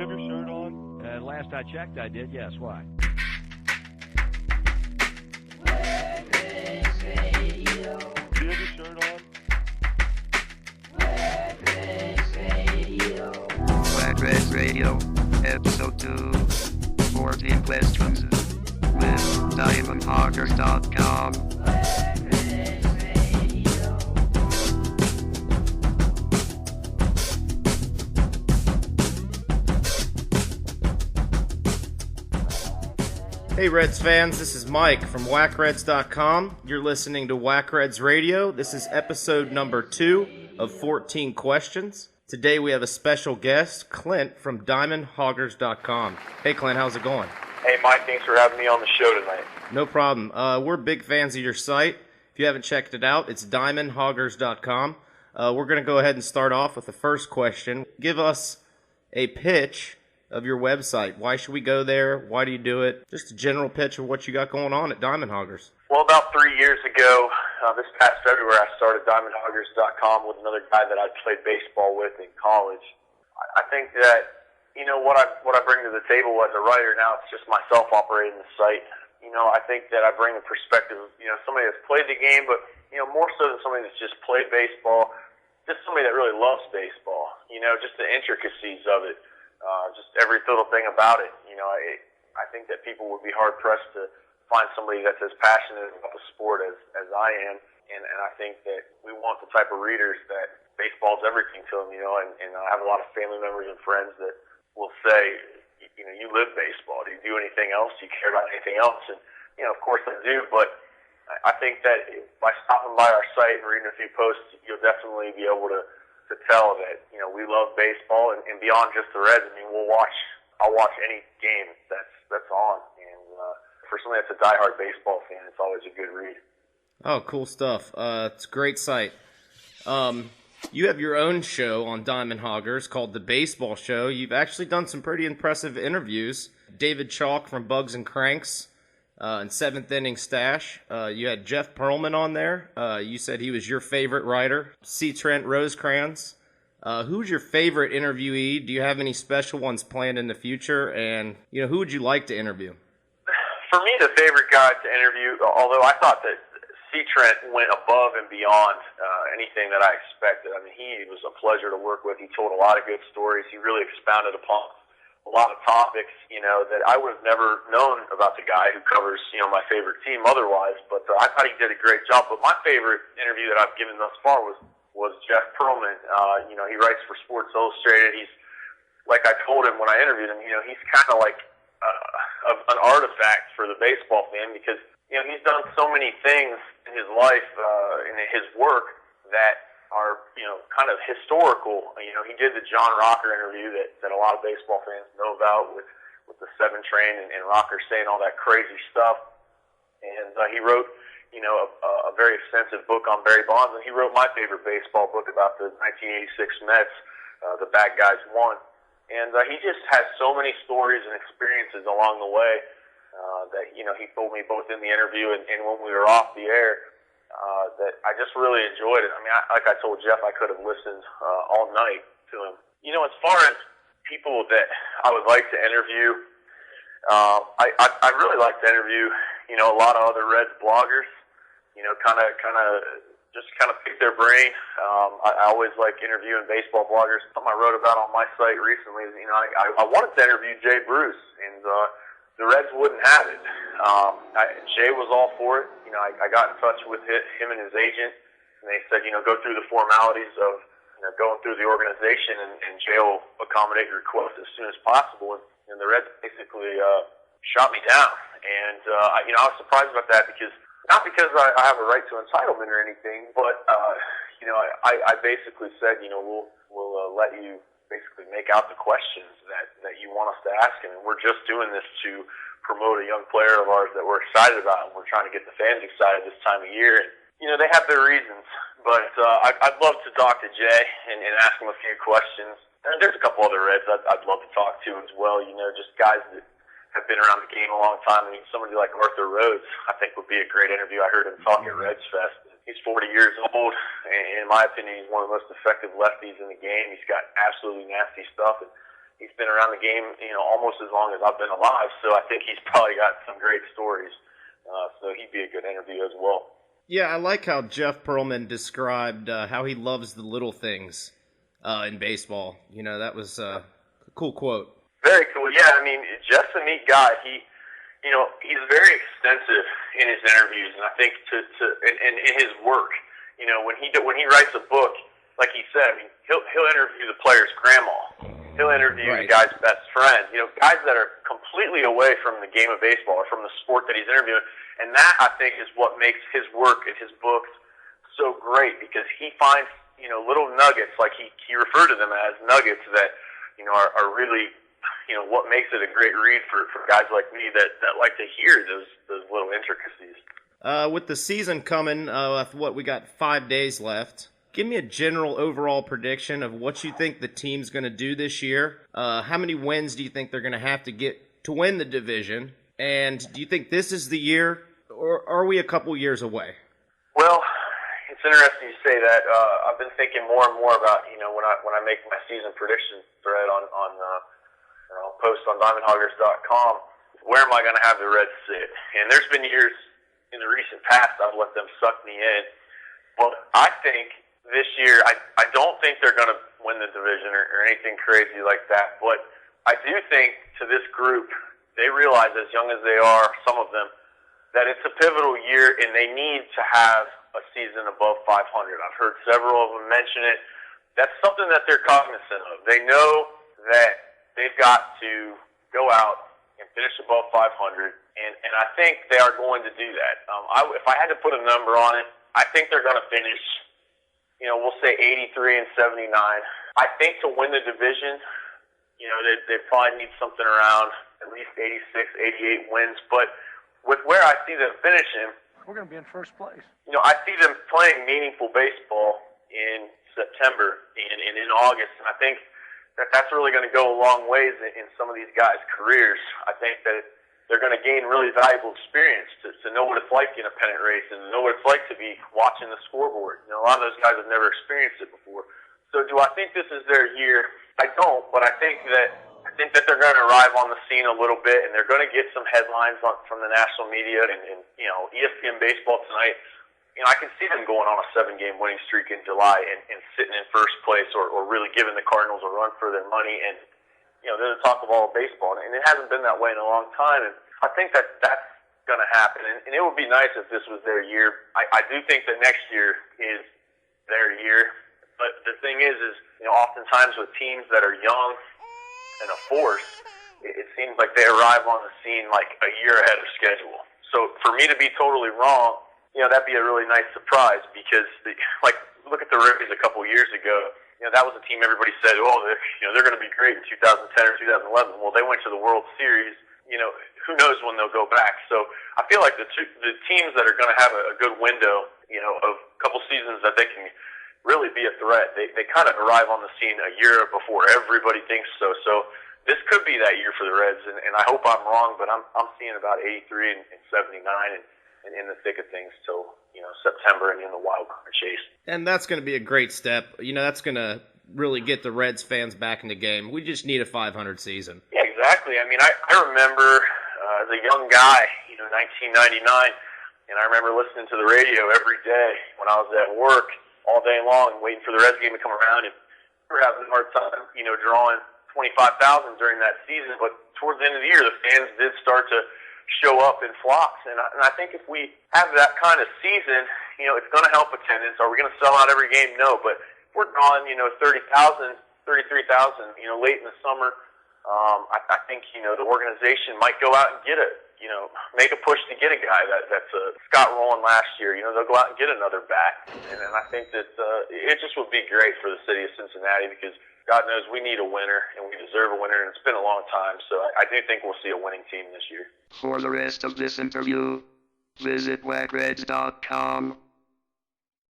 you have your shirt on? Last I checked, I did, yes. Why? Do you have your shirt on? Hoggers Radio, EP02, 14 questions, with DiamondHoggers.com. Hey Reds fans, this is Mike from WhackReds.com. You're listening to Whack Reds Radio. This is episode number 2 of 14 questions. Today we have a special guest, Clint from DiamondHoggers.com. Hey Clint, how's it going? Hey Mike, thanks for having me on the show tonight. No problem. We're big fans of your site. If you haven't checked it out, it's DiamondHoggers.com. We're going to go ahead and start off with the first question. Give us a pitch of your website. Why should we go there? Why do you do it? Just a general pitch of what you got going on at Diamond Hoggers. Well, about 3 years ago, this past February, I started DiamondHoggers.com with another guy that I played baseball with in college. I think that, you know, what I bring to the table as a writer now, it's just myself operating the site. You know, I think that I bring the perspective of, you know, somebody that's played the game, but, you know, more so than somebody that's just played baseball, just somebody that really loves baseball, you know, just the intricacies of it. Just every little thing about it. You know, I think that people would be hard-pressed to find somebody that's as passionate about the sport as I am. And I think that we want the type of readers that baseball is everything to them, you know, and I have a lot of family members and friends that will say, you know, you live baseball. Do you do anything else? Do you care about anything else? And, you know, of course I do, but I think that by stopping by our site and reading a few posts, you'll definitely be able to tell that, you know, we love baseball and beyond just the Reds. I mean, I'll watch any game that's on. And for somebody that's a diehard baseball fan, it's always a good read. Oh, cool stuff. It's a great site. You have your own show on Diamond Hoggers called The Baseball Show. You've actually done some pretty impressive interviews. David Chalk from Bugs and Cranks and Seventh Inning Stash. You had Jeff Pearlman on there. You said he was your favorite writer. C. Trent Rosecrans. Who's your favorite interviewee? Do you have any special ones planned in the future? And, you know, who would you like to interview? For me, the favorite guy to interview, although I thought that C. Trent went above and beyond anything that I expected. I mean, he was a pleasure to work with. He told a lot of good stories. He really expounded upon a lot of topics, you know, that I would have never known about the guy who covers, you know, my favorite team otherwise. But I thought he did a great job. But my favorite interview that I've given thus far was Jeff Pearlman. You know, he writes for Sports Illustrated. He's, like I told him when I interviewed him, you know, he's kind of like an artifact for the baseball fan because, you know, he's done so many things in his life, in his work that are, you know, kind of historical. You know, he did the John Rocker interview that a lot of baseball fans know about with the 7 train and Rocker saying all that crazy stuff. And he wrote, you know, a very extensive book on Barry Bonds, and he wrote my favorite baseball book about the 1986 Mets, The Bad Guys Won. And he just has so many stories and experiences along the way that, you know, he told me both in the interview and when we were off the air that I just really enjoyed it. I mean, like I told Jeff, I could have listened all night to him. You know, as far as people that I would like to interview, I really like to interview, you know, a lot of other Reds bloggers, you know, kind of pick their brain. I always like interviewing baseball bloggers. Something I wrote about on my site recently is, you know, I wanted to interview Jay Bruce, and the Reds wouldn't have it. Jay was all for it. You know, I got in touch with him and his agent, and they said, you know, go through the formalities of, you know, going through the organization, and Jay will accommodate your request as soon as possible. And the Reds basically shot me down. And, you know, I was surprised about that not because I have a right to entitlement or anything, but, you know, I basically said, you know, we'll let you basically make out the questions that you want us to ask him. And we're just doing this to promote a young player of ours that we're excited about, and we're trying to get the fans excited this time of year. And, you know, they have their reasons, but I'd love to talk to Jay and ask him a few questions. And there's a couple other Reds I'd love to talk to as well, you know, just guys that have been around the game a long time. I mean, somebody like Arthur Rhodes, I think, would be a great interview. I heard him talk at Reds Fest. He's 40 years old, and in my opinion, he's one of the most effective lefties in the game. He's got absolutely nasty stuff, and he's been around the game, almost as long as I've been alive. So I think he's probably got some great stories. So he'd be a good interview as well. Yeah, I like how Jeff Pearlman described how he loves the little things in baseball. That was a cool quote. Very cool. Yeah, I mean, Jeff's a neat guy. He's very extensive in his interviews, and I think in his work. When he writes a book, like he said, I mean, he'll interview the player's grandma. He'll interview the guy's best friend. Guys that are completely away from the game of baseball or from the sport that he's interviewing. And that, I think, is what makes his work and his books so great, because he finds, little nuggets, like he referred to them as nuggets that, are really, what makes it a great read for guys like me that like to hear those little intricacies. With the season coming, we got 5 days left. Give me a general overall prediction of what you think the team's going to do this year. How many wins do you think they're going to have to get to win the division? And do you think this is the year, or are we a couple years away? Well, it's interesting you say that. I've been thinking more and more about, when I make my season prediction thread on post on DiamondHoggers.com, where am I going to have the Reds sit? And there's been years in the recent past I've let them suck me in. Well, I think this year, I don't think they're going to win the division or anything crazy like that, but I do think to this group, they realize, as young as they are, some of them, that it's a pivotal year and they need to have a season above 500. I've heard several of them mention it. That's something that they're cognizant of. They know that they've got to go out and finish above 500, and I think they are going to do that. If I had to put a number on it, I think they're going to finish, we'll say 83 and 79. I think to win the division, they probably need something around at least 86, 88 wins. But with where I see them finishing, We're going to be in first place. I see them playing meaningful baseball in September and in August. And I think that's really going to go a long ways in some of these guys' careers. I think that they're going to gain really valuable experience to know what it's like in a pennant race and know what it's like to be watching the scoreboard. A lot of those guys have never experienced it before. So do I think this is their year? I don't, but I think that they're going to arrive on the scene a little bit, and they're going to get some headlines from the national media and ESPN Baseball Tonight. I can see them going on a 7-game winning streak in July and sitting in first place or really giving the Cardinals a run for their money. And they're the talk of all of baseball, and it hasn't been that way in a long time. And I think that's going to happen, and it would be nice if this was their year. I do think that next year is their year, but the thing is oftentimes with teams that are young and a force, it seems like they arrive on the scene like a year ahead of schedule. So for me to be totally wrong, that'd be a really nice surprise, because look at the Rays a couple years ago. That was a team everybody said, they're going to be great in 2010 or 2011. Well, they went to the World Series. Who knows when they'll go back. So I feel like the teams that are going to have a good window, of a couple seasons that they can really be a threat, they kind of arrive on the scene a year before everybody thinks so. So this could be that year for the Reds, and I hope I'm wrong, but I'm seeing about 83 and 79 and in the thick of things till September and in the wild card chase. And that's going to be a great step. That's going to really get the Reds fans back in the game. We just need a 500 season. Yeah, exactly. I mean, I remember as a young guy, 1999, and I remember listening to the radio every day when I was at work all day long, waiting for the Reds game to come around, and we were having a hard time, drawing 25,000 during that season. But towards the end of the year, the fans did start to show up in flocks, and I think if we have that kind of season, it's going to help attendance. Are we going to sell out every game? No, but if we're drawing, 30,000, 33,000, late in the summer, I think, the organization might go out and get make a push to get a guy that's Scott Rowland last year. They'll go out and get another bat, and I think that it just would be great for the city of Cincinnati, because God knows we need a winner, and we deserve a winner, and it's been a long time. So I do think we'll see a winning team this year. For the rest of this interview, visit wackreds.com.